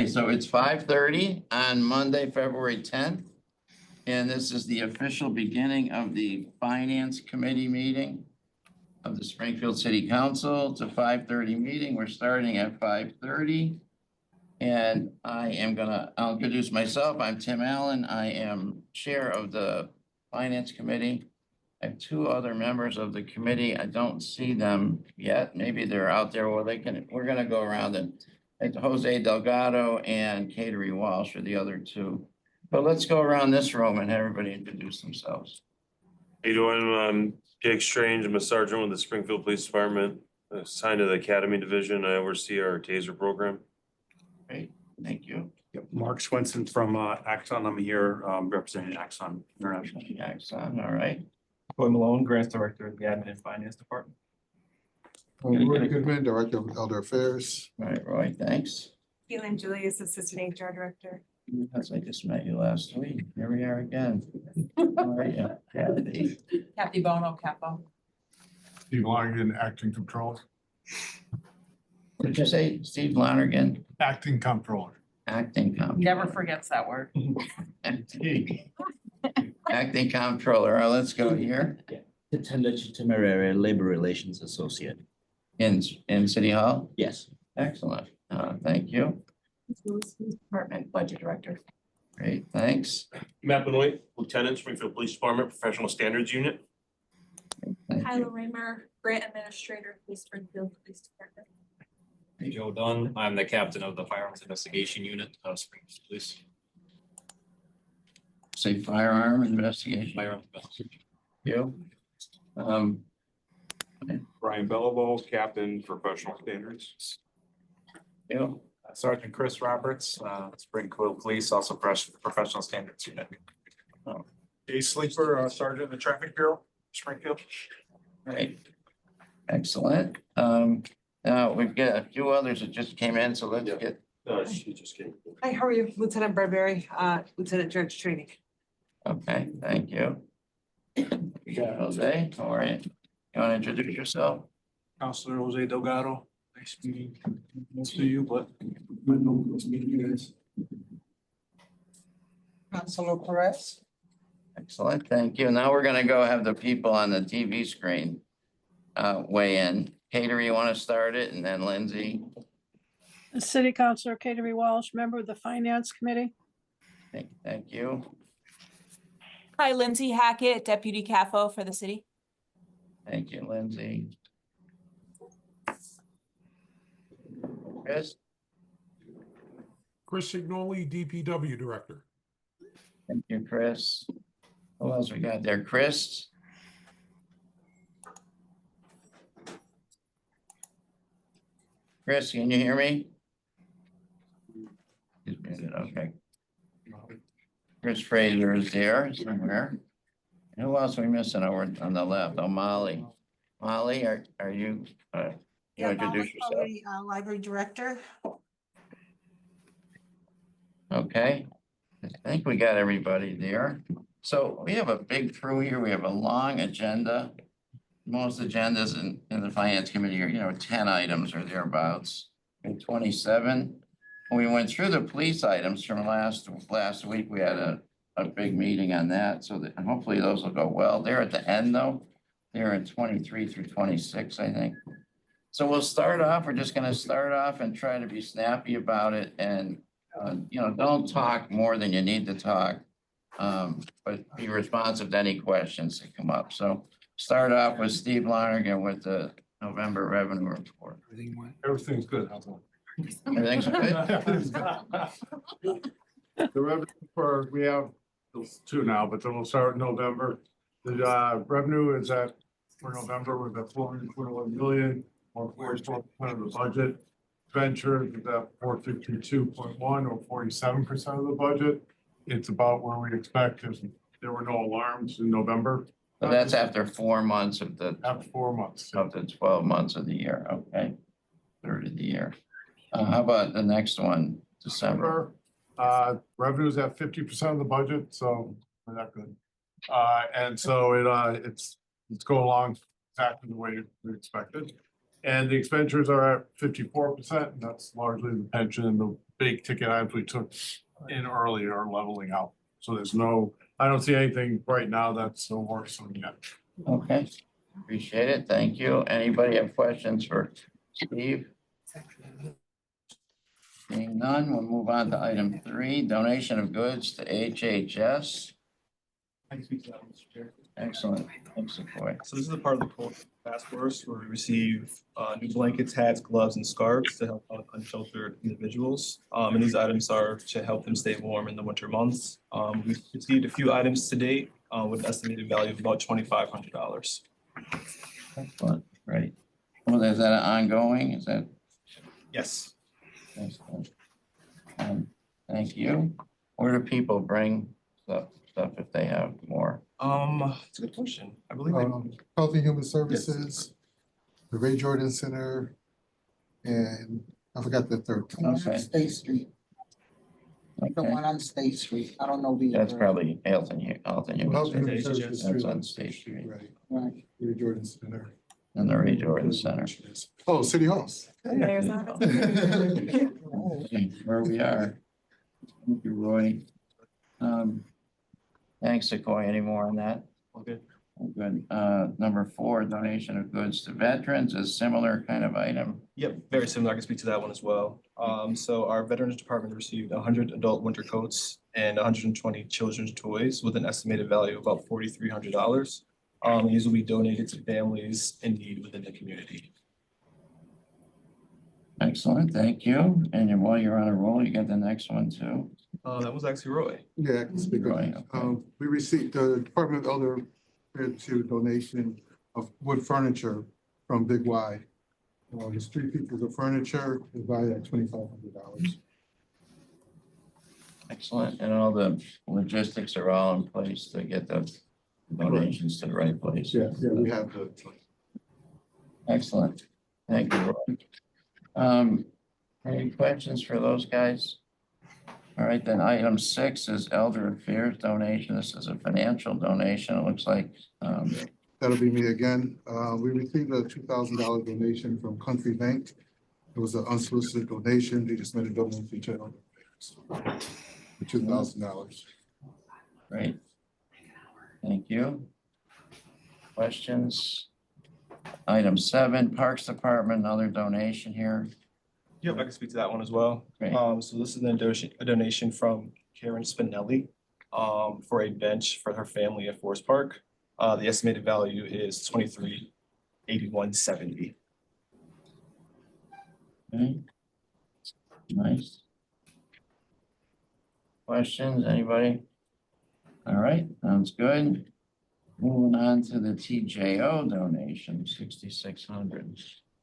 Okay, so it's 5:30 on Monday, February 10th. And this is the official beginning of the Finance Committee meeting of the Springfield City Council. It's a 5:30 meeting. We're starting at 5:30. And I'll introduce myself. I'm Tim Allen. I am chair of the Finance Committee. I have two other members of the committee. I don't see them yet. Maybe they're out there. Well, we're gonna go around and Jose Delgado and Catering Walsh are the other two. But let's go around this room and have everybody introduce themselves. How you doing? I'm Jake Strange. I'm a sergeant with the Springfield Police Department, assigned to the Academy Division. I oversee our TASER program. Great, thank you. Yep. Mark Swinson from Axon. I'm here representing Axon International. Axon, all right. Roy Malone, Grants Director of the Admin and Finance Department. Roy Goodman, Director of Elder Affairs. All right, Roy, thanks. Keelan Julius, Assistant HR Director. Yes, I just met you last week. Here we are again. All right, yeah. Kathy Bono, Capo. Steve Lonergan, Acting Controller. What did you say, Steve Lonergan? Acting Controller. Acting comptroller. Never forgets that word. Acting comptroller. All right, let's go here. Attendant Temporary Labor Relations Associate. In City Hall? Yes. Excellent. Thank you. Department Budget Director. Great, thanks. Matt Benoit, Lieutenant, Springfield Police Department, Professional Standards Unit. Thank you. Kyla Raymer, Grant Administrator, Springfield Police Department. Joe Dunn, I'm the captain of the Firearms Investigation Unit of Springfield Police. Say firearm investigation. Firearms Investigation. You? Brian Bellabo, Captain, Professional Standards. You? Sergeant Chris Roberts, Springfield Police, also Professional Standards Unit. Jay Sleeper, Sergeant in the Traffic Bureau, Springfield. Great. Excellent. Now we've got a few others that just came in, so let's get. She just came. Hi, how are you? Lieutenant Bradbury, Lieutenant Judge Training. Okay, thank you. We got Jose, all right. You want to introduce yourself? Counselor Jose Delgado. Nice meeting most of you, but nice meeting you guys. Councilor Perez. Excellent, thank you. Now we're gonna go have the people on the TV screen weigh in. Cater, you want to start it, and then Lindsay? City Councilor Catering Walsh, member of the Finance Committee. Thank you. Hi, Lindsay Hackett, Deputy CAFO for the city. Thank you, Lindsay. Chris? Chris Signoli, DPW Director. Thank you, Chris. Who else we got there? Chris? Chris, can you hear me? He's muted, okay. Chris Fraser is there somewhere. And who else are we missing over on the left? Oh, Molly. Molly, are you, you introduce yourself? Library Director. Okay, I think we got everybody there. So we have a big crew here. We have a long agenda. Most agendas in the Finance Committee are, 10 items or thereabouts. And 27. When we went through the police items from last week, we had a big meeting on that. So that hopefully those will go well. They're at the end though. They're in 23 through 26, I think. So we'll start off. We're just going to start off and try to be snappy about it. And, don't talk more than you need to talk, but be responsive to any questions that come up. So start off with Steve Lonergan with the November revenue report. Everything's good. Everything's good? The revenue we have two now, but then we'll start in November. The revenue is for November with a 421 million or 44% of the budget. Venture is at 452.1 or 47% of the budget. It's about where we expect because there were no alarms in November. So that's after 4 months of After 4 months. of the 12 months of the year. Okay. Third of the year. How about the next one, December? Revenue's at 50% of the budget, so we're not good. And so it's going along exactly the way we expected. And the expenditures are at 54%, and that's largely the pension and the big ticket items we took in earlier are leveling out. So there's no, I don't see anything right now that's so worrisome yet. Okay, appreciate it. Thank you. Anybody have questions for Steve? Seeing none, we'll move on to item 3, donation of goods to HHS. Excellent. Thanks, Sequoia. So this is a part of the COVID task force where we receive new blankets, hats, gloves, and scarves to help out unsheltered individuals. And these items are to help them stay warm in the winter months. We've received a few items to date with an estimated value of about $2,500. Excellent, great. Well, is that ongoing? Is that? Yes. Excellent. Thank you. Where do people bring stuff if they have more? It's a good question. I believe Health and Human Services, the Ray Jordan Center, and I forgot the third. Okay. State Street, the Okay. one on State Street. I don't know the. That's probably Health and Human Health and Human Services. Services. That's on State Street. Right, Right. Ray Jordan Center. And the Ray Jordan Center. Oh, City Hall. There's that. Where we are. Thank you, Roy. Thanks, Sequoia. Any more on that? All good. Good. Number 4, donation of goods to veterans, a similar kind of item. Yep, very similar. I can speak to that one as well. So our Veterans Department received 100 adult winter coats and 120 children's toys with an estimated value of about $4,300. These will be donated to families in need within the community. Excellent, thank you. And while you're on a roll, you get the next one too. That was actually Roy. Yeah, I can speak on Roy, that. okay. We received, the Department of Elder to donation of wood furniture from Big Y. There's 3 pieces of furniture, is valued at $2,500. Excellent, and all the logistics are all in place to get the donations to the right place. Yeah, we have the. Excellent, thank you, Roy. Any questions for those guys? All right, then item 6 is Elder Affairs donation. This is a financial donation. It looks like, That'll be me again. We received a $2,000 donation from Country Bank. It was an unsolicited donation. They just made a donation to Elder Affairs for $2,000. great. Thank you. Questions? Item 7, Parks Department, another donation here. Yep, I can speak to that one as well. Great. So this is a donation from Karen Spinelli for a bench for her family at Forest Park. The estimated value is $23,8170. Okay. Nice. Questions, anybody? All right, sounds good. Moving on to the TJO donation, 6,600.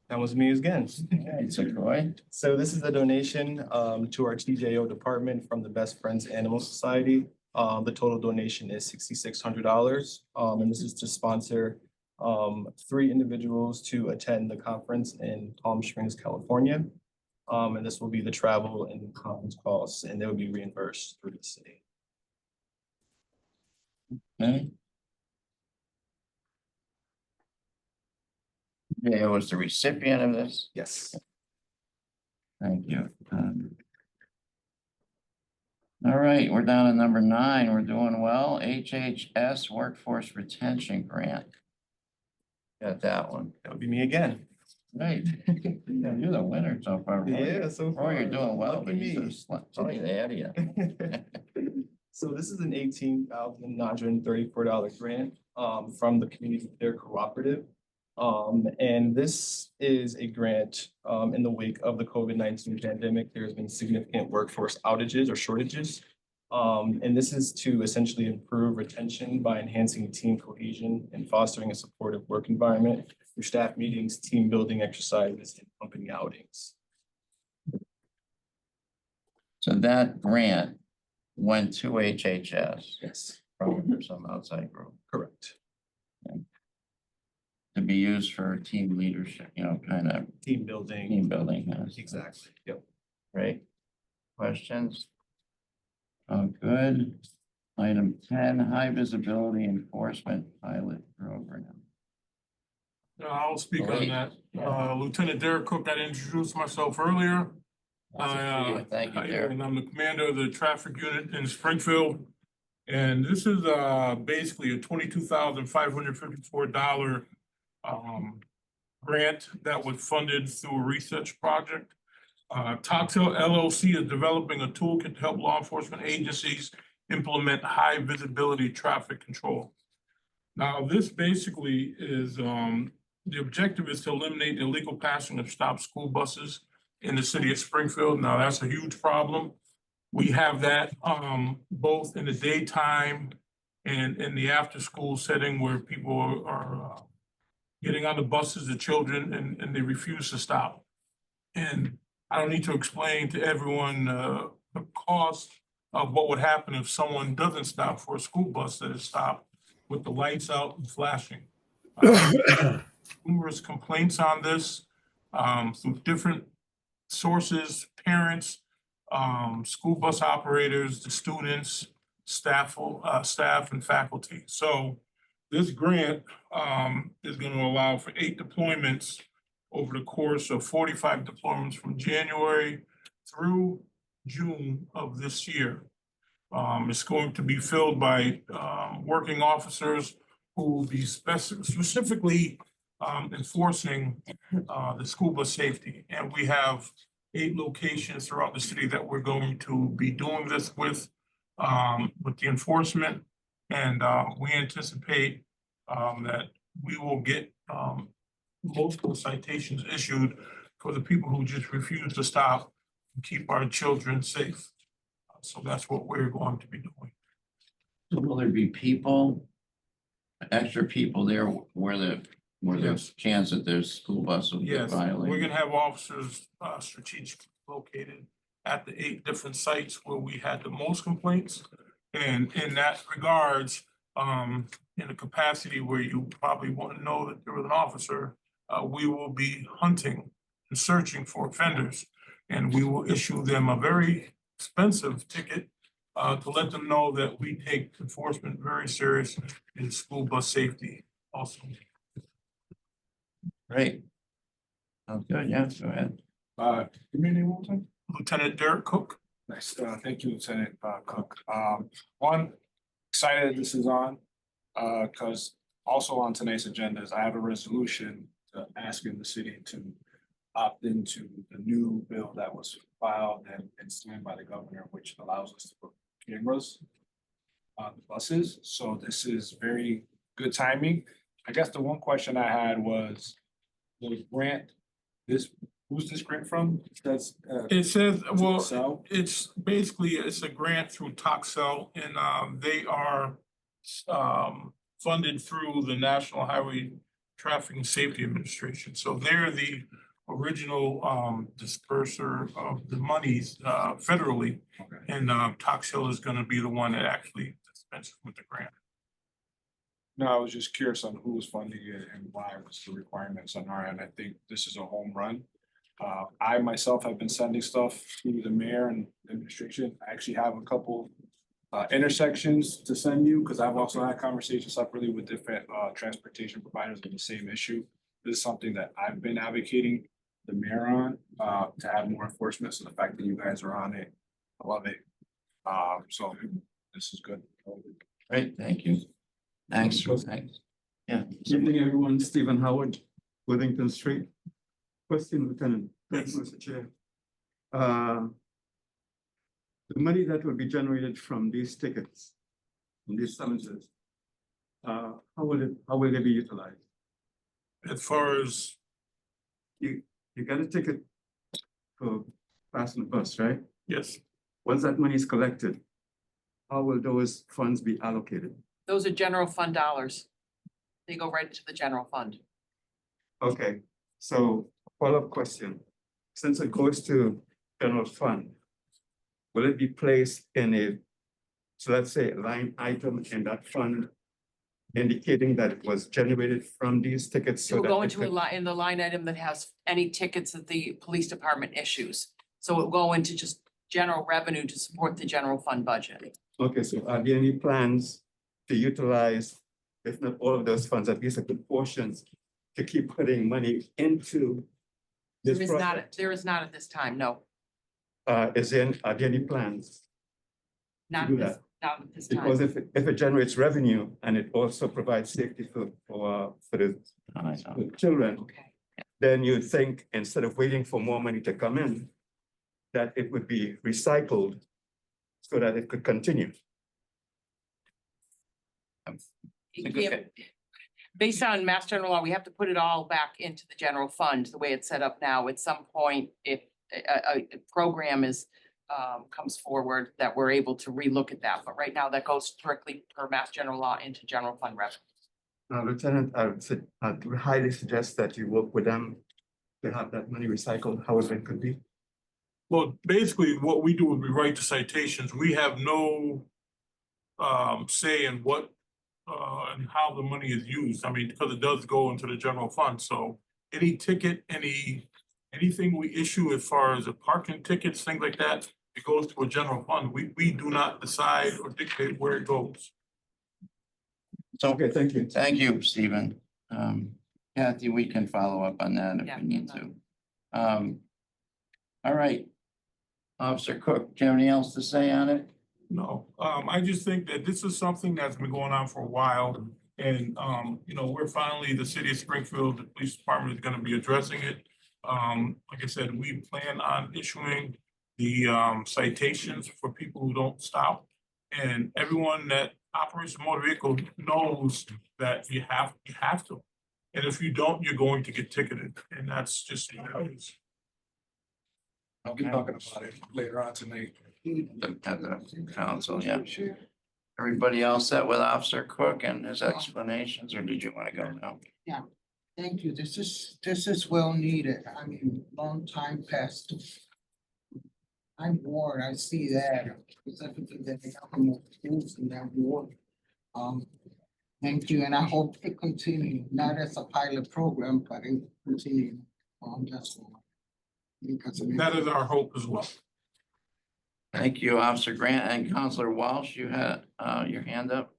That was me again. Okay, Sequoia. So this is a donation to our TJO department from the Best Friends Animal Society. The total donation is $6,600. And this is to sponsor 3 individuals to attend the conference in Palm Springs, California. And this will be the travel and conference costs, and they will be reimbursed through the city. Okay. Yeah, was the recipient of this. Yes. Thank you. All right, we're down to number 9. We're doing well. HHS Workforce Retention Grant. Got that one. That would be me again. Right. Yeah, you're the winner so far. Roy. Yeah, so far. Roy, you're doing well, Lucky but you me. just plenty ahead of you. So this is an $18,934 grant from the Community Care Cooperative. And this is a grant in the wake of the COVID-19 pandemic. There's been significant workforce outages or shortages. And this is to essentially improve retention by enhancing team cohesion and fostering a supportive work environment through staff meetings, team building exercises, and company outings. So that grant went to HHS. Yes. From some outside group. Correct. Okay. To be used for team leadership, kind of Team building. team building. Exactly. Yep. Great. Questions? Oh, good. Item 10, High Visibility Enforcement Pilot Program. I'll speak on Great. that. Yeah. Lieutenant Derek Cook, I introduced myself earlier. Thank you, Derek. And I'm the commander of the traffic unit in Springfield. And this is basically a $22,554 grant that was funded through a research project. Toxel LLC is developing a toolkit to help law enforcement agencies implement high visibility traffic control. Now, this basically is, the objective is to eliminate illegal passing of stop school buses in the city of Springfield. Now, that's a huge problem. We have that both in the daytime and in the after-school setting where people are getting on the buses, the children, and they refuse to stop. And I don't need to explain to everyone the cost of what would happen if someone doesn't stop for a school bus that is stopped with the lights out and flashing. Numerous complaints on this through different sources, parents, school bus operators, the students, staff and faculty. So this grant is going to allow for 8 deployments over the course of 45 deployments from January through June of this year. It's going to be filled by working officers who will be specifically enforcing the school bus safety. And we have 8 locations throughout the city that we're going to be doing this with the enforcement. And we anticipate that we will get multiple citations issued for the people who just refuse to stop and keep our children safe. So that's what we're going to be doing. So will there be people, extra people there where there's chance that there's school bus will get Yes, violated? we're gonna have officers strategically located at the 8 different sites where we had the most complaints. And in that regards, in a capacity where you probably wouldn't know that there was an officer, we will be hunting and searching for offenders. And we will issue them a very expensive ticket to let them know that we take enforcement very serious in school bus safety also. Great. Sounds good, yeah, go ahead. Give me a name one time. Lieutenant Derek Cook. Nice, thank you, Lieutenant Cook. One, excited this is on, because also on tonight's agenda is I have a resolution asking the city to opt into the new bill that was filed and signed by the governor, which allows us to put cameras on the buses. So this is very good timing. I guess the one question I had was the grant, who's this grant from? That's It says, well, Toxel? it's basically, it's a grant through Toxel and they are funded through the National Highway Traffic and Safety Administration. So they're the original disperser of the monies federally. Okay. And Toxel is gonna be the one that actually dispenses with the grant. No, I was just curious on who was funding it and why was the requirements on our end. I think this is a home run. I myself have been sending stuff to the mayor and administration. I actually have a couple intersections to send you because I've also had conversations separately with different transportation providers on the same issue. This is something that I've been advocating the mayor on to have more enforcement. So the fact that you guys are on it, I love it. So this is good. Great, thank you. Thanks, thanks. Yeah. Evening, everyone. Stephen Howard, Worthington Street. Question, Lieutenant. Thanks, Mr. Chair. The money that will be generated from these tickets, from these summonses, how will they be utilized? As far as You get a ticket for passing the bus, right? yes, Once that money is collected, how will those funds be allocated? Those are general fund dollars. They go right into the general fund. Okay, so follow-up question. Since it goes to general fund, will it be placed in a, so let's say, a line item in that fund indicating that it was generated from these tickets? It So will that go it into a could- line, in the line item that has any tickets that the police department issues. So it will go into just general revenue to support the general fund budget. Okay, so are there any plans to utilize, if not all of those funds, at least a good portions, to keep putting money into this There is project? not, there is not at this time, no. are there any plans? Not do this, that. not at this time. Because if it generates revenue and it also provides safety for the children, Okay. then you'd think instead of waiting for more money to come in, that it would be recycled so that it could continue. Yeah. Based on Mass General Law, we have to put it all back into the general fund, the way it's set up now. At some point, if a program is comes forward, that we're able to relook at that. But right now, that goes strictly per Mass General Law into general fund revenue. Lieutenant, I'd highly suggest that you work with them to have that money recycled, however it could be. Well, basically, what we do is we write the citations. We have no say in what and how the money is used. I mean, because it does go into the general fund. So any ticket, anything we issue as far as the parking tickets, things like that, it goes to a general fund. We do not decide or dictate where it goes. So, Okay, thank you. thank you, Stephen. Kathy, we can follow up on that if Yeah, we need to. All right. Officer Cook, do you have anything else to say on it? No, I just think that this is something that's been going on for a while. And, you know, we're finally, the city of Springfield, the police department is gonna be addressing it. Like I said, we plan on issuing the citations for people who don't stop. And everyone that operates a motor vehicle knows that you have to. And if you don't, you're going to get ticketed. And that's just how it is. I'll be talking about it later on tonight. At the council, yeah. Everybody else set with Officer Cook and his explanations, or did you want to go now? Yeah, thank you. This is well needed. I mean, long time past. I'm bored. I see that. Specifically that they have more schools in that ward. Thank you, and I hope it continue, not as a pilot program, but it continue. That's all. Because That is our hope as well. Thank you, Officer Grant and Counselor Walsh. You had your hand up.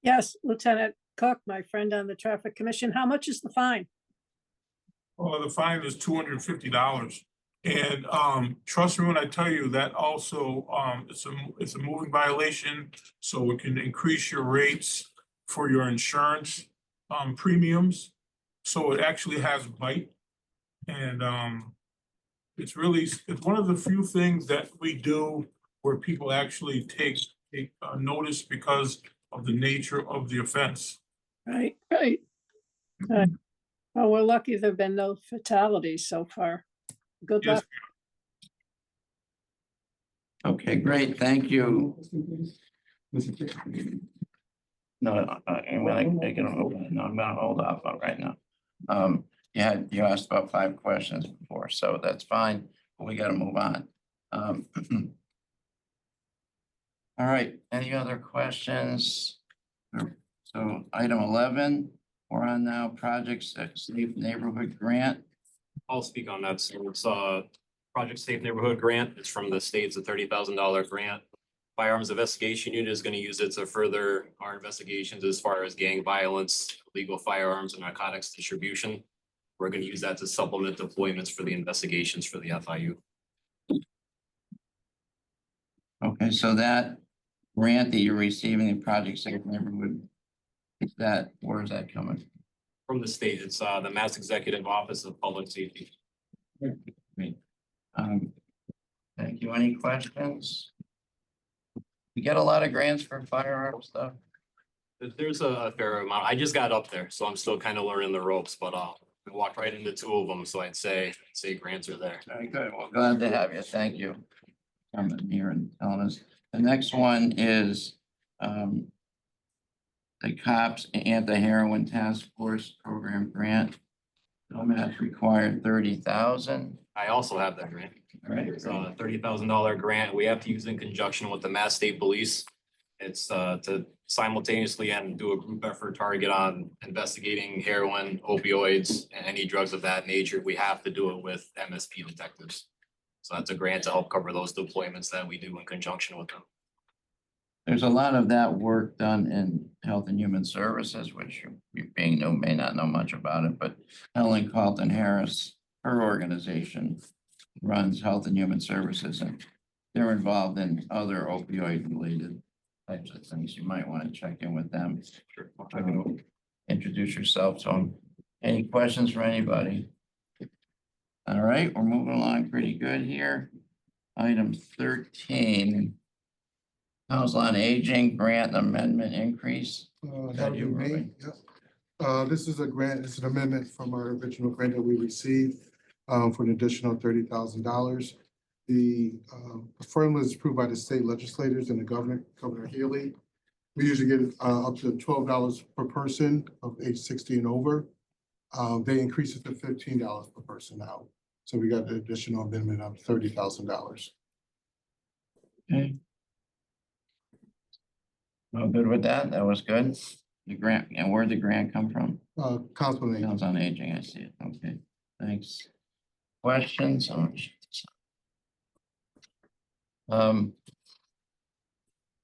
Yes, Lieutenant Cook, my friend on the Traffic Commission. How much is the fine? Well, the fine is $250. And trust me when I tell you that also it's a moving violation, so it can increase your rates for your insurance premiums. So it actually has bite. And it's one of the few things that we do where people actually take notice because of the nature of the offense. Right. Well, we're lucky there've been no fatalities so far. Good Yes. luck. Okay, great. Thank you. No, I'm gonna hold off on right now. You asked about 5 questions before, so that's fine, but we gotta move on. All right, any other questions? So item 11, we're on now, Project Safe Neighborhood Grant. I'll speak on that. So it's Project Safe Neighborhood Grant. It's from the state. It's a $30,000 grant. Firearms Investigation Unit is going to use it to further our investigations as far as gang violence, illegal firearms, and narcotics distribution. We're going to use that to supplement deployments for the investigations for the FIU. Okay, so that grant that you're receiving in Project Safe Neighborhood, where is that coming? From the state, it's the Mass Executive Office of Public Safety. Great. Thank you. Any questions? We get a lot of grants for firearm stuff. There's a fair amount. I just got up there, so I'm still kind of learning the ropes, but I walked right into 2 of them, so I'd say grants are there. Very good. Well, glad to have you. Thank you. Coming here and telling us. The next one is the Cops Anti-Heroin Task Force Program Grant. No match required, 30,000. I also have that grant. Right. It's a $30,000 grant. We have to use in conjunction with the Mass State Police. It's to simultaneously and do a group effort target on investigating heroin, opioids, and any drugs of that nature. We have to do it with MSP detectives. So that's a grant to help cover those deployments that we do in conjunction with them. There's a lot of that work done in Health and Human Services, which you being new may not know much about it, but Helen Carlton Harris, her organization runs Health and Human Services, and they're involved in other opioid related types of things. You might want to check in with them. Introduce yourself to them. Any questions for anybody? All right, we're moving along pretty good here. Item 13. Council on Aging Grant Amendment Increase. That'll be me, yep. This is a grant, it's an amendment from our original grant that we received for an additional $30,000. The formula is approved by the state legislators and the Governor Healy. We usually get up to $12 per person of age 60 and over. They increase it to $15 per person now. So we got the additional amendment of $30,000. Okay. No good with that? That was good. The grant, and where'd the grant come from? Council on Aging. Council on Aging, I see it. Okay, thanks. Questions?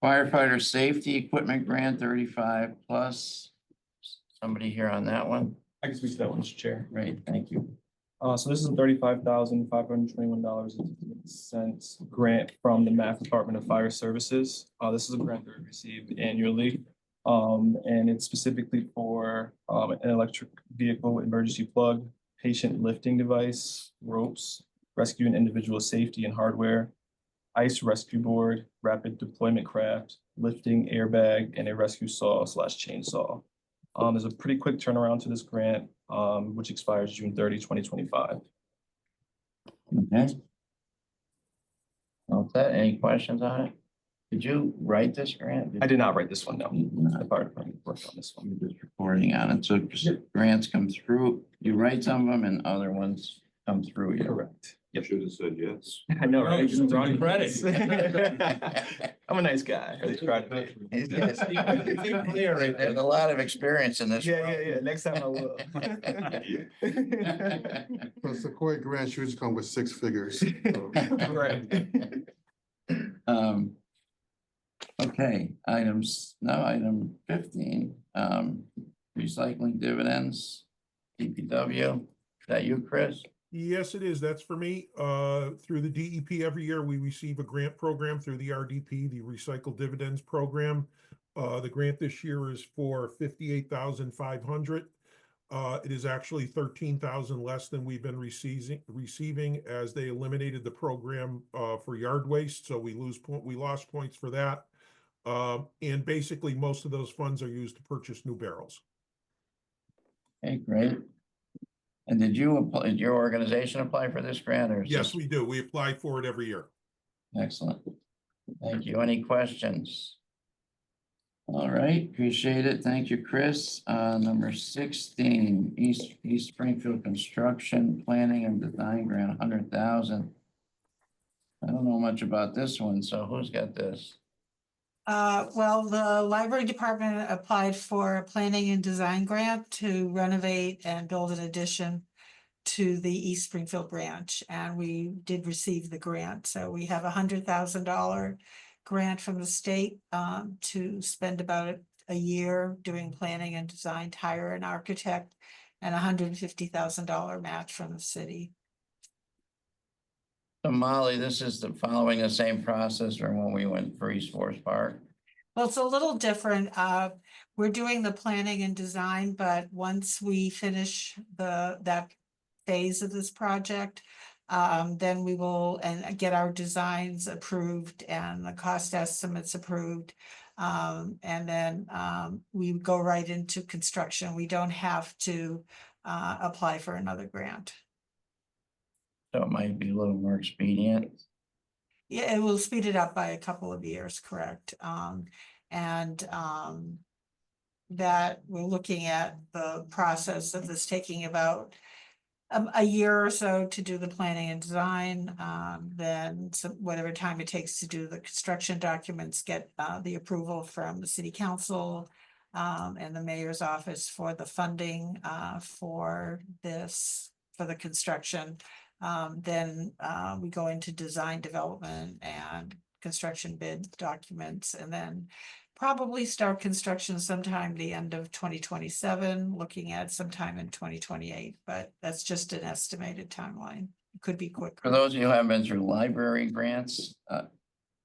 Firefighter safety equipment grant 35 plus. Somebody here on that one? I can speak to that one, Mr. Chair. Great, thank you. So this is a $35,521.08 grant from the Mass Department of Fire Services. This is a grant that we received annually. And it's specifically for an electric vehicle emergency plug, patient lifting device, ropes, rescue and individual safety and hardware, ice rescue board, rapid deployment craft, lifting airbag, and a rescue saw/chainsaw. There's a pretty quick turnaround to this grant, which expires June 30, 2025. Okay. Okay, any questions on it? Did you write this grant? I did not write this one, no. The fire department worked on this one. You're just reporting on it. So grants come through, you write some of them and other ones come through you. Correct. You should have said yes. I know, right? Just drawing credit. I'm a nice guy. I try to be. There's a lot of experience in this. Yeah. Next time I will. For Sequoia grants usually come with 6 figures. Right. Okay, item 15, recycling dividends, DPW. Is that you, Chris? Yes, it is. That's for me. Through the DEP, every year we receive a grant program through the RDP, the Recycle Dividends Program. The grant this year is for $58,500. It is actually 13,000 less than we've been receiving as they eliminated the program for yard waste. So we lost points for that. And basically most of those funds are used to purchase new barrels. Okay, great. And did your organization apply for this grant or? Yes, we do. We apply for it every year. Excellent. Thank you. Any questions? All right, appreciate it. Thank you, Chris. Number 16, East Springfield Construction Planning and Design Grant, 100,000. I don't know much about this one, so who's got this? Well, the library department applied for a planning and design grant to renovate and build an addition to the East Springfield branch, and we did receive the grant. So we have $100,000 grant from the state to spend about a year doing planning and design, to hire an architect, and $150,000 match from the city. So Molly, this is following the same process from when we went for East Forest Park. Well, it's a little different. We're doing the planning and design, but once we finish that phase of this project, then we will get our designs approved and the cost estimates approved. And then we go right into construction. We don't have to apply for another grant. So it might be a little more expedient. Yeah, it will speed it up by a couple of years, correct? That we're looking at the process of this taking about a year or so to do the planning and design, then whatever time it takes to do the construction documents, get the approval from the city council and the mayor's office for the funding for the construction. Then we go into design development and construction bid documents, and then probably start construction sometime the end of 2027, looking at sometime in 2028, but that's just an estimated timeline. could be For quicker. those of you who haven't been through library grants,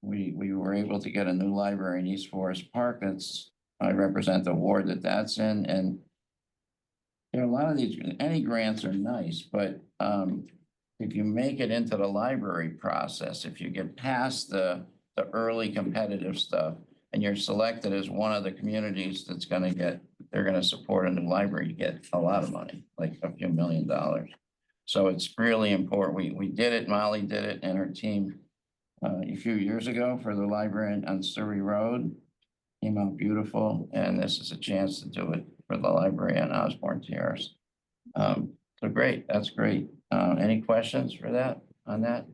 we were able to get a new library in East Forest Park. I represent the ward that's in, and there are a lot of these, any grants are nice, but if you make it into the library process, if you get past the early competitive stuff and you're selected as one of the communities that's they're gonna support a new library, you get a lot of money, like a few $1 million. So it's really important. We did it, Molly did it, and her team a few years ago for the library on Surrey Road. Came out beautiful, and this is a chance to do it for the library on Osborne Terrace. So great, that's great. Any questions for that, on that?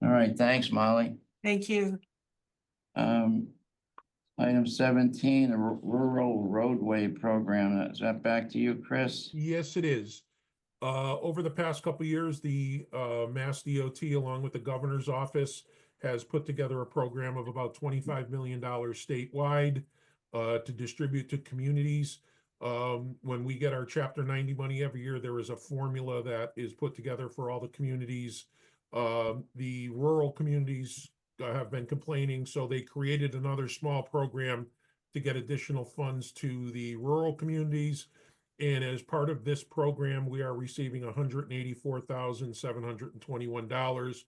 All right, thanks, Molly. Thank you. Item 17, the rural roadway program. Is that back to you, Chris? Yes, it is. Over the past couple of years, the Mass DOT, along with the governor's office, has put together a program of about $25 million statewide to distribute to communities. When we get our Chapter 90 money every year, there is a formula that is put together for all the communities. The rural communities have been complaining, so they created another small program to get additional funds to the rural communities. And as part of this program, we are receiving $184,721.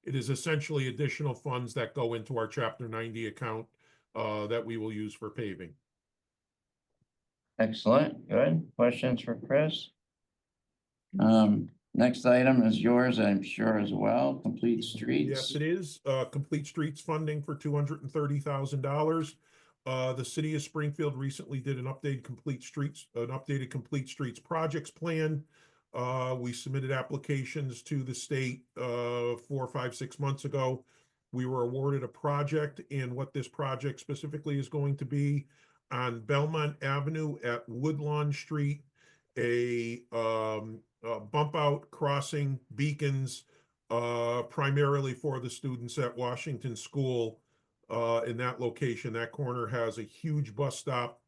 It is essentially additional funds that go into our Chapter 90 account that we will use for paving. Excellent, good. Questions for Chris? Next item is yours, I'm sure as well, Complete Streets. Yes, it is. Complete Streets funding for $230,000. The city of Springfield recently did an updated Complete Streets projects plan. We submitted applications to the state 4, 5, 6 months ago. We were awarded a project, and what this project specifically is going to be on Belmont Avenue at Woodlawn Street, a bump out crossing beacons primarily for the students at Washington School. In that location, that corner has a huge bus stop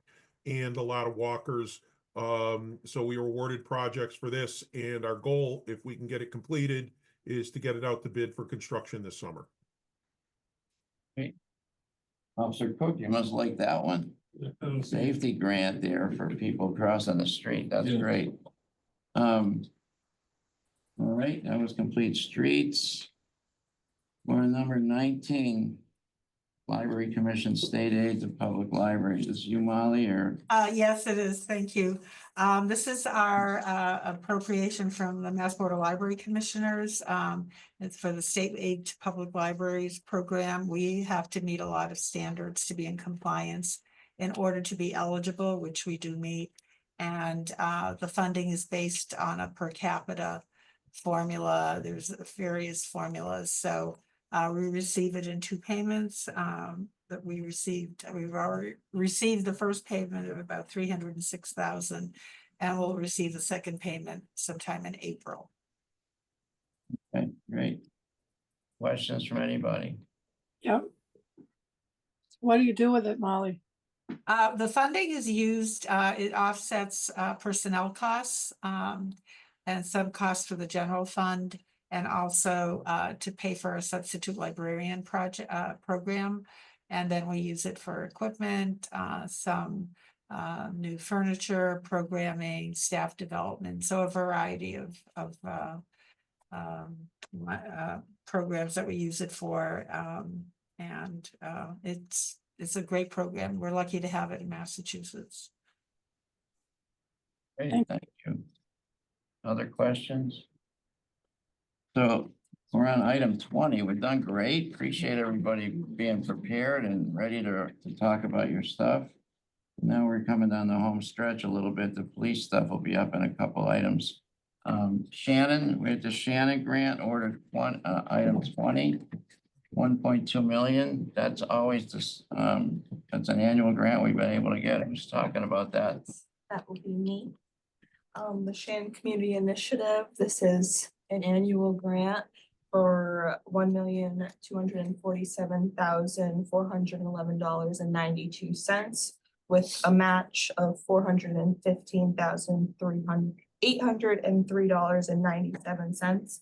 and a lot of walkers. So we were awarded projects for this, and our goal, if we can get it completed, is to get it out to bid for construction this summer. Great. Officer Cook, you must like that one. Safety grant there for people crossing the street. That's great. All right, that was Complete Streets. We're on number 19. Library Commission State Aid to Public Libraries. Is you, Molly, or? Yes, it is. Thank you. This is our appropriation from the Mass Board of Library Commissioners. It's for the State Aid to Public Libraries program. We have to meet a lot of standards to be in compliance in order to be eligible, which we do meet. And the funding is based on a per capita formula. There's various formulas. So we receive it in 2 payments that we received. We've already received the first payment of about $306,000, and we'll receive the second payment sometime in April. Okay, great. Questions from anybody? Yep. What do you do with it, Molly? The funding is used, it offsets personnel costs and some costs for the general fund, and also to pay for a substitute librarian program. And then we use it for equipment, some new furniture, programming, staff development. So a variety of programs that we use it for. And it's a great program. We're lucky to have it in Massachusetts. Great, thank you. Other questions? So we're on item 20. We've done great. Appreciate everybody being prepared and ready to talk about your stuff. Now we're coming down the home stretch a little bit. The police stuff will be up in a couple items. Shannon, we had the Shannon grant ordered item 20. 1.2 million. That's always this, that's an annual grant we've been able to get. I was talking about that. That will be me. The Shannon Community Initiative, this is an annual grant for $1,247,411.92 with a match of $415,300 $803.97.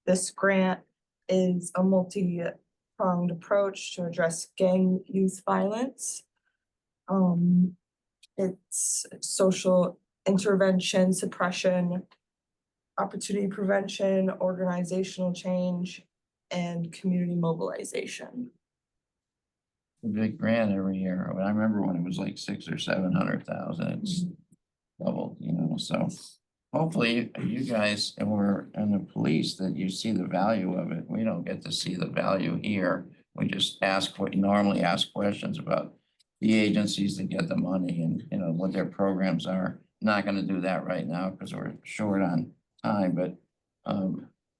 This grant is a multi-pronged approach to address gang youth violence. It's social intervention, suppression, opportunity prevention, organizational change, and community mobilization. A big grant every year. I remember when it was like 600,000 or 700,000, it's doubled, you know, so. Hopefully you guys and the police that you see the value of it. We don't get to see the value here. We just ask what you normally ask questions about the agencies that get the money and, you know, what their programs are. Not gonna do that right now because we're short on time, but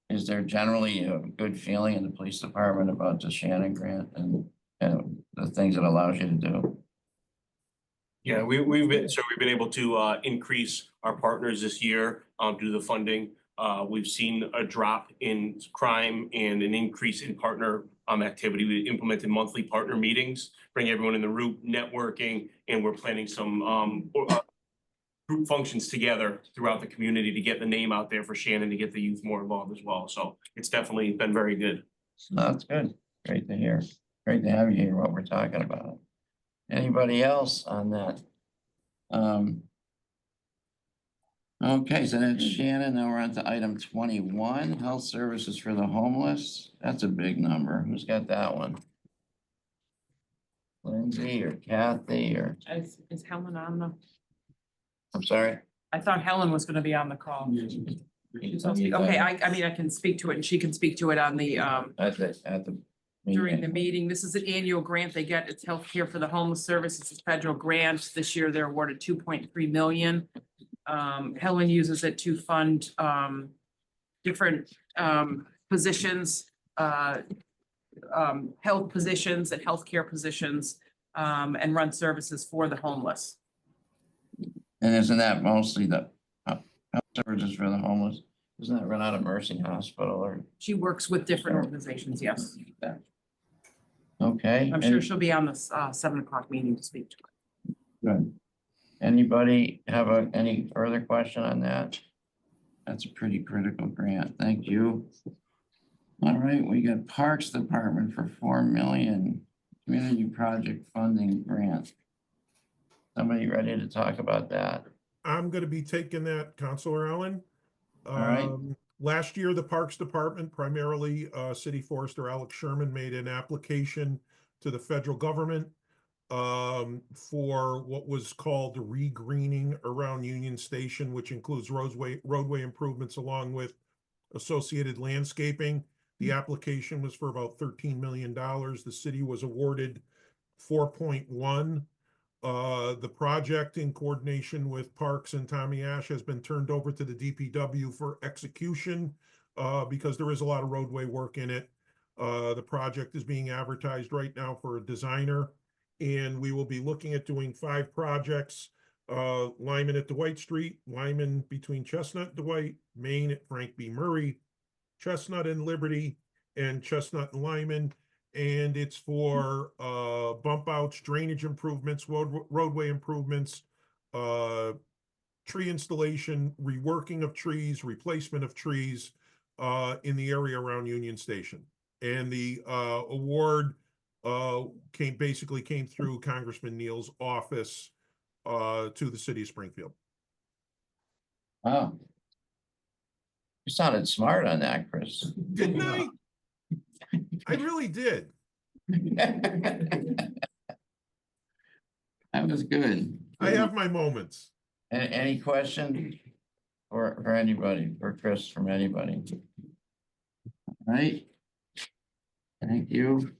is there generally a good feeling in the police department about the Shannon grant and the things it allows you to do? Yeah, we've been able to increase our partners this year due to the funding. We've seen a drop in crime and an increase in partner activity. We implemented monthly partner meetings, bring everyone in the room, networking, and we're planning some group functions together throughout the community to get the name out there for Shannon, to get the youth more involved as well. So it's definitely been very good. That's good. Great to hear. Great to have you here, what we're talking about. Anybody else on that? Okay, so that's Shannon. Now we're on to item 21, health services for the homeless. That's a big number. Who's got that one? Lindsay or Kathy or, Is Helen on the, I'm sorry? I thought Helen was gonna be on the call. Okay, I mean, I can speak to it and she can speak to it on the, At the. during the meeting. This is an annual grant they get. It's healthcare for the homeless service. It's a federal grant. This year they're awarded 2.3 million. Helen uses it to fund different positions, health positions and healthcare positions, and run services for the homeless. And isn't that mostly the health services for the homeless? Isn't that run out of Mercy Hospital or? She works with different organizations, yes. Okay. I'm sure she'll be on the 7 o'clock meeting to speak to it. Good. Anybody have any further question on that? That's a pretty critical grant. Thank you. All right, we got Parks Department for 4 million community project funding grant. Somebody ready to talk about that? I'm gonna be taking that, Counselor Allen. All right. Last year, the Parks Department, primarily City Forester Alex Sherman, made an application to the federal government for what was called the re-greening around Union Station, which includes roadway improvements along with associated landscaping. The application was for about $13 million. The city was awarded 4.1. The project, in coordination with Parks and Tommy Ash, has been turned over to the DPW for execution because there is a lot of roadway work in it. The project is being advertised right now for a designer, and we will be looking at doing 5 projects. Lyman at Dwight Street, Lyman between Chestnut and Dwight, Main at Frank B. Murray, Chestnut and Liberty, and Chestnut and Lyman. And it's for bump outs, drainage improvements, roadway improvements, tree installation, reworking of trees, replacement of trees in the area around Union Station. And the award basically came through Congressman Neal's office to the city of Springfield. Oh. You sounded smart on that, Chris. Didn't I? I really did. That was good. I have my moments. Any question for anybody, for Chris, from anybody? All right. Thank you.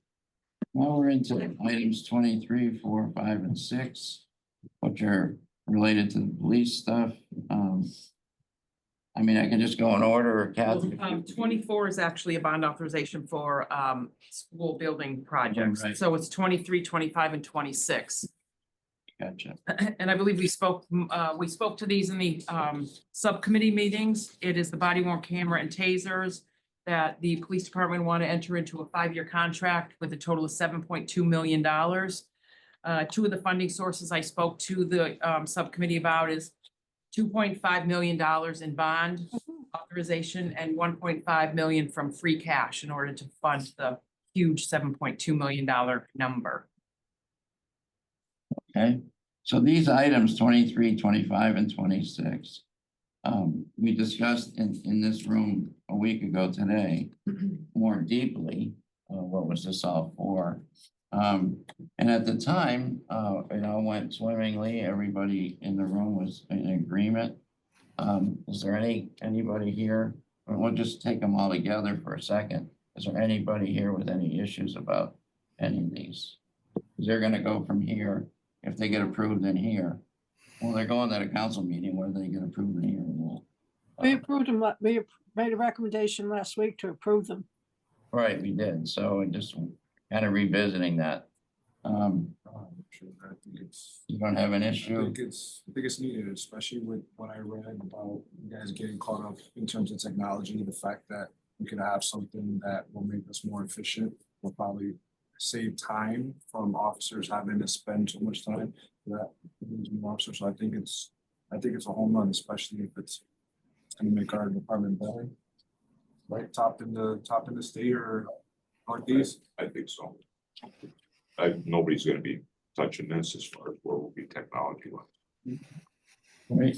Now we're into items 23, 4, 5, and 6, which are related to the police stuff. I mean, I can just go in order, or Kathy. 24 is actually a bond authorization for school building projects. Right. So it's 23, 25, and 26. Gotcha. And I believe we spoke to these in the subcommittee meetings. It is the body worn camera and tasers that the police department want to enter into a 5-year contract with a total of $7.2 million. 2 of the funding sources I spoke to the subcommittee about is $2.5 million in bond authorization and 1.5 million from free cash in order to fund the huge $7.2 million number. Okay, so these items 23, 25, and 26. We discussed in this room a week ago today more deeply, what was this all for? And at the time, it all went swimmingly. Everybody in the room was in agreement. Is there anybody here? We'll just take them all together for a second. Is there anybody here with any issues about any of these? Because they're gonna go from here, if they get approved in here. Well, they're going to the council meeting, whether they get approved in here or not. We approved them, we made a recommendation last week to approve them. Right, we did. So just kind of revisiting that. You don't have an issue? I think it's needed, especially with what I read about you guys getting caught up in terms of technology, the fact that we could have something that will make us more efficient, will probably save time from officers having to spend so much time for that. Officers, so I think it's a home run, especially if it's gonna make our department better. Right, top in the state or northeast. I think so. Nobody's gonna be touching this as far as where will be technology wise. Right.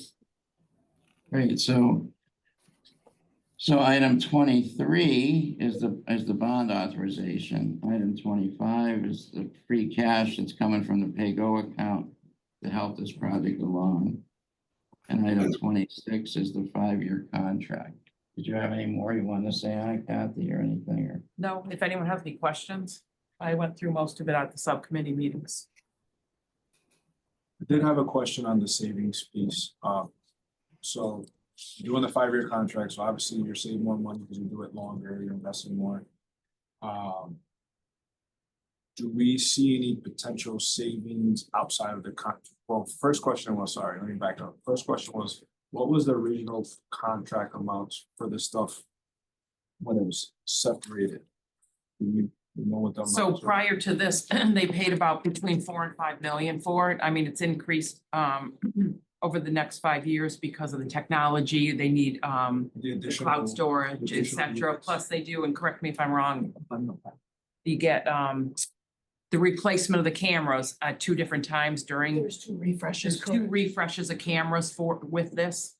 Right, so item 23 is the bond authorization. Item 25 is the free cash that's coming from the pay-go account to help this project along. And item 26 is the 5-year contract. Did you have any more you want to say on it, Kathy, or anything? Or No, if anyone has any questions, I went through most of it at the subcommittee meetings. I did have a question on the savings piece. So doing the 5-year contract, so obviously you're saving more money because you do it longer, you're investing more. Do we see any potential savings outside of the contract? Well, first question was, sorry, let me back up. First question was, what was the original contract amount for this stuff when it was separated? Do you know what the So amounts were? prior to this, they paid about between 4 and 5 million for it. I mean, it's increased over the next 5 years because of the technology. They need The the cloud storage, et cetera. Plus they do, and correct me if I'm wrong, you get the replacement of the cameras at 2 different times during. There's 2 refreshes. There's 2 refreshes of cameras with this.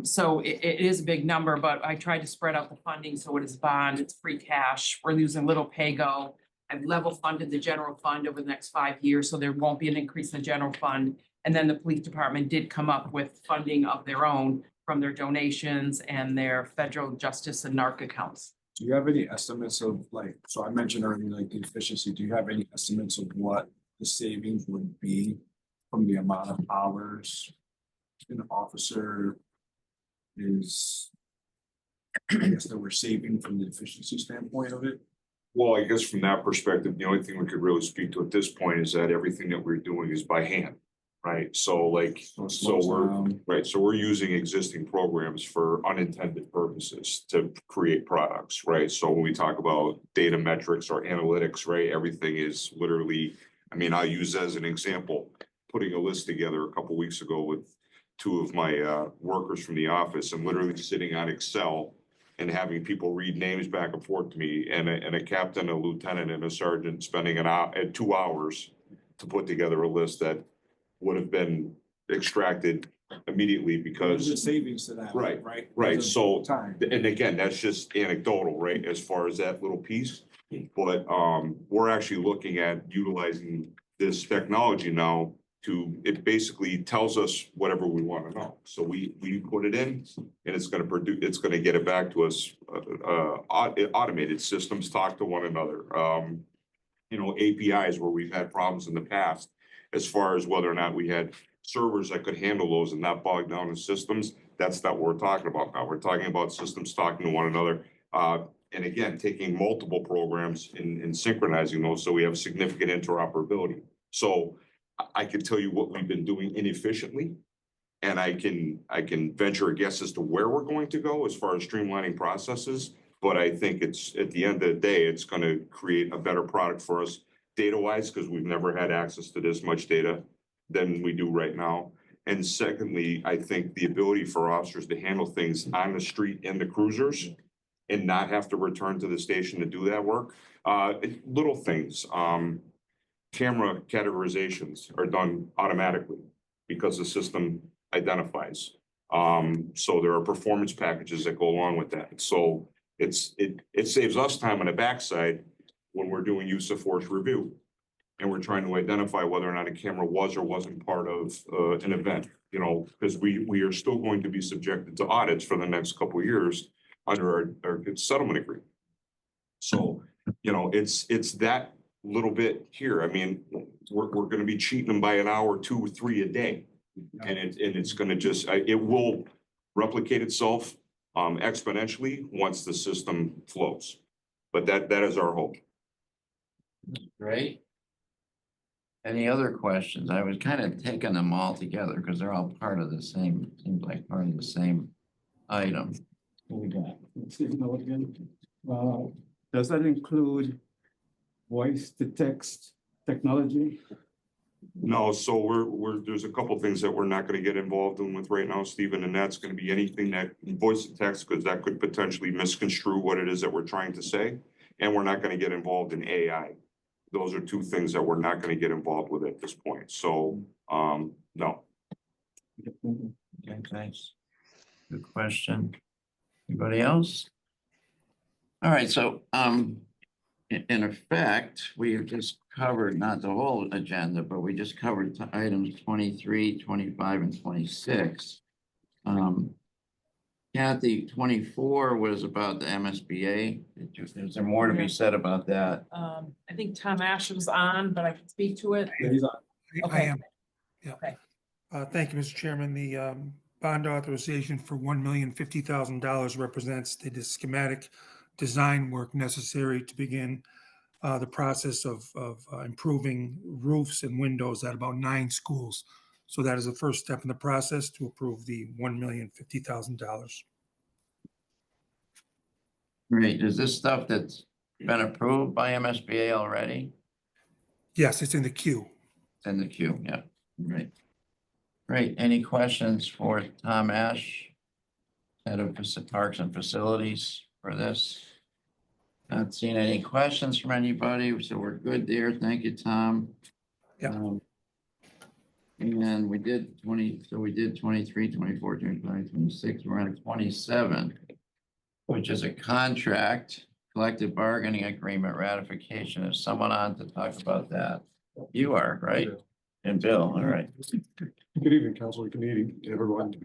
So it is a big number, but I tried to spread out the funding, so it is bond, it's free cash, we're using little pay-go. I've level funded the general fund over the next 5 years, so there won't be an increase in the general fund. And then the police department did come up with funding of their own from their donations and their federal justice and NARC accounts. Do you have any estimates of so I mentioned earlier, the efficiency, do you have any estimates of what the savings would be from the amount of hours an officer is, I guess, that we're saving from the efficiency standpoint of it? Well, I guess from that perspective, the only thing we could really speak to at this point is that everything that we're doing is by hand. Right, so we're using existing programs for unintended purposes to create products, right? So when we talk about data metrics or analytics, right, everything is literally, I mean, I'll use as an example, putting a list together a couple weeks ago with 2 of my workers from the office. I'm literally sitting on Excel and having people read names back and forth to me, and a captain, a lieutenant, and a sergeant spending 2 hours to put together a list that would have been extracted immediately because. There's a savings to that. Right, right. right. So, Time. and again, that's just anecdotal, right, as far as that little piece. But we're actually looking at utilizing this technology now it basically tells us whatever we want to know. So we put it in and it's going to get it back to us. Automated systems talk to one another. APIs where we've had problems in the past as far as whether or not we had servers that could handle those and not bog down the systems. That's not what we're talking about now. We're talking about systems talking to one another. And again, taking multiple programs and synchronizing those so we have significant interoperability. So I can tell you what we've been doing inefficiently, and I can venture a guess as to where we're going to go as far as streamlining processes. But I think it's at the end of the day, it's going to create a better product for us data-wise, because we've never had access to this much data than we do right now. And secondly, I think the ability for officers to handle things on the street in the cruisers and not have to return to the station to do that work. Little things, camera categorizations are done automatically because the system identifies. So there are performance packages that go along with that. So it saves us time on the backside when we're doing use of force review. And we're trying to identify whether or not a camera was or wasn't part of an event, you know, because we are still going to be subjected to audits for the next couple of years under our settlement agreement. So, you know, it's that little bit here. I mean, we're going to be cheating them by an hour, 2 or 3 a day. And it's going to just, it will replicate itself exponentially once the system flows. But that is our hope. Great. Any other questions? I was kind of taking them all together because they're all part of the same, seems like part of the same item. What we got? Stephen, now again, does that include voice to text technology? No, so there's a couple things that we're not going to get involved in with right now, Stephen, and that's going to be anything that voice to text, because that could potentially misconstrue what it is that we're trying to say. And we're not going to get involved in AI. Those are 2 things that we're not going to get involved with at this point. So, no. Okay, thanks. Good question. Anybody else? All right, so, in effect, we have just covered, not the whole agenda, but we just covered items 23, 25, and 26. Kathy, 24 was about the MSBA. Is there more to be said about that? I think Tom Ash was on, but I can speak to it. He's on. Okay. I am. Yeah. Okay. Thank you, Mr. Chairman. The bond authorization for $1,050,000 represents the schematic design work necessary to begin the process of improving roofs and windows at about 9 schools. So that is the first step in the process to approve the $1,050,000. Great. Is this stuff that's been approved by MSBA already? Yes, it's in the queue. It's in the queue, yeah. Great. Great. Any questions for Tom Ash, head of Parks and Facilities, for this? Not seeing any questions from anybody, so we're good there. Thank you, Tom. Yeah. And we did 20, so we did 23, 24, 25, 26. We're on 27, which is a contract, collective bargaining agreement ratification. Is someone on to talk about that? You are, right? And Bill, all right. Good evening, Councilor. Good evening, everyone.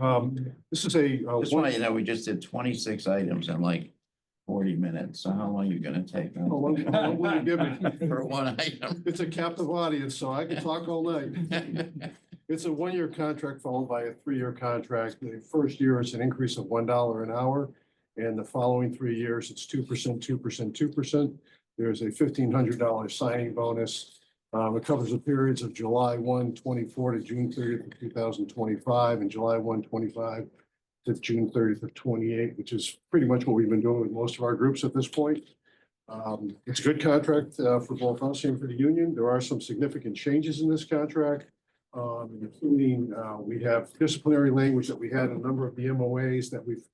This is a. Just want to know, we just did 26 items in like 40 minutes. So how long are you going to take? How long will you give me? For one item. It's a captive audience, so I can talk all night. It's a 1-year contract followed by a 3-year contract. The first year is an increase of $1 an hour. And the following 3 years, it's 2%, 2%, 2%. There's a $1,500 signing bonus. It covers the periods of July 1, 24 to June 30th of 2025 and July 1, 25 to June 30th of 28, which is pretty much what we've been doing with most of our groups at this point. It's a good contract for both us and for the union. There are some significant changes in this contract, including we have disciplinary language that we had in a number of the MOAs that we've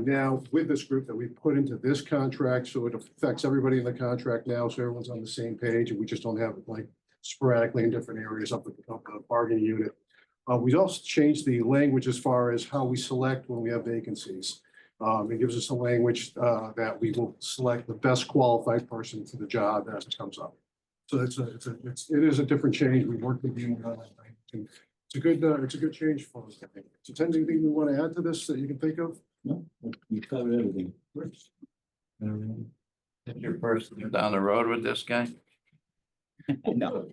now with this group that we've put into this contract. So it affects everybody in the contract now. So everyone's on the same page and we just don't have it like sporadically in different areas up at the bargaining unit. We also changed the language as far as how we select when we have vacancies. It gives us a language that we will select the best qualified person for the job as it comes up. So it is a different change. We worked with you on it. It's a good change for us, I think. So, Ted, anything you want to add to this that you can think of? No, you covered everything. Is your person down the road with this guy? No.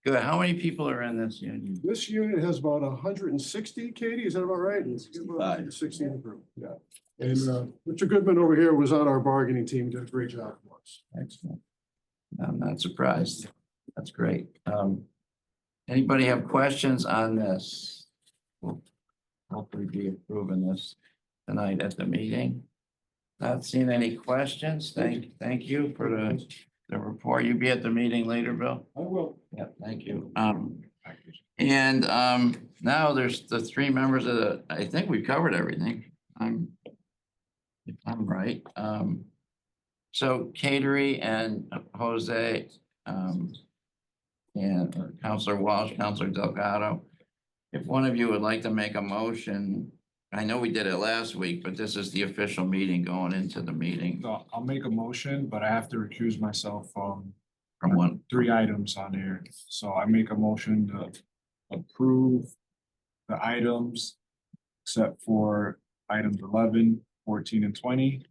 Good. How many people are in this union? This unit has about 160, Katie, is that about right? 160 in the group, yeah. And Mr. Goodman over here was on our bargaining team, did a great job for us. Excellent. I'm not surprised. That's great. Anybody have questions on this? We'll hopefully be approving this tonight at the meeting. Not seeing any questions. Thank you for the report. You be at the meeting later, Bill? I will. Yeah, thank you. And now there's the three members of the, I think we covered everything. If I'm right. So Cateri and Jose, and or Counselor Walsh, Counselor Delgado. If one of you would like to make a motion, I know we did it last week, but this is the official meeting going into the meeting. So I'll make a motion, but I have to recuse myself from one. 3 items on here. So I make a motion to approve the items except for items 11, 14, and 20.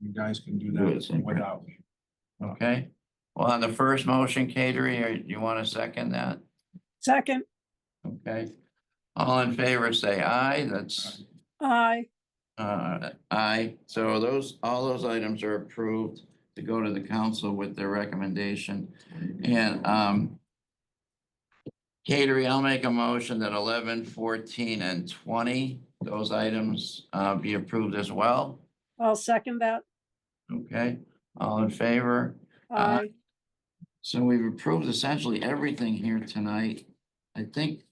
You guys can do that without me. Okay, well, on the first motion, Cateri, you want to second that? Second, Okay, all in favor, say aye. That's aye. aye. So all those items are approved to go to the council with their recommendation. And Cateri, I'll make a motion that 11, 14, and 20, those items be approved as well. I'll second that. Okay, all in favor? Aye. So we've approved essentially everything here tonight. I think,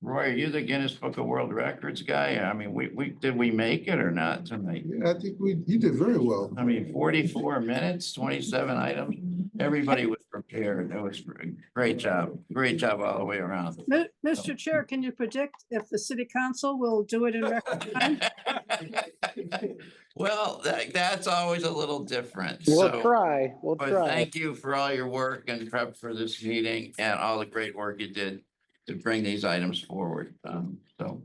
Roy, are you the Guinness Book of World Records guy? I mean, did we make it or not tonight? Yeah, I think you did very well. I mean, 44 minutes, 27 items. Everybody was prepared. It was great job. Great job all the way around. Mr. Chair, can you predict if the city council will do it in record time? Well, that's always a little different. We'll So, try, but thank you for all your work and prep for this meeting and all the great work you did to bring these items forward. So.